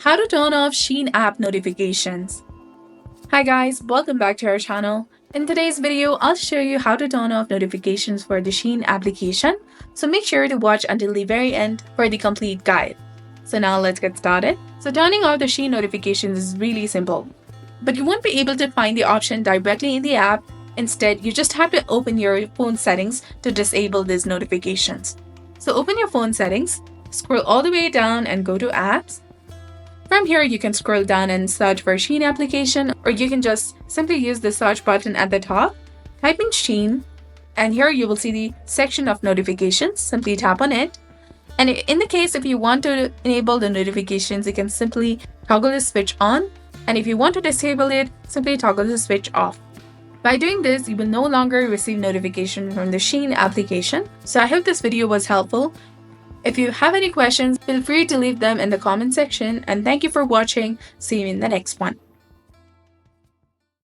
How to turn off Shein app notifications. Hi guys, welcome back to our channel. In today's video, I'll show you how to turn off notifications for the Shein application. So make sure to watch until the very end for the complete guide. So now let's get started. So turning off the Shein notifications is really simple, but you won't be able to find the option directly in the app. Instead, you just have to open your phone settings to disable these notifications. So open your phone settings, scroll all the way down and go to apps. From here, you can scroll down and search for Shein application, or you can just simply use the search button at the top, type in Shein, and here you will see the section of notifications. Simply tap on it. And in the case if you want to enable the notifications, you can simply toggle the switch on. And if you want to disable it, simply toggle the switch off. By doing this, you will no longer receive notifications from the Shein application. So I hope this video was helpful. If you have any questions, feel free to leave them in the comment section, and thank you for watching. See you in the next one.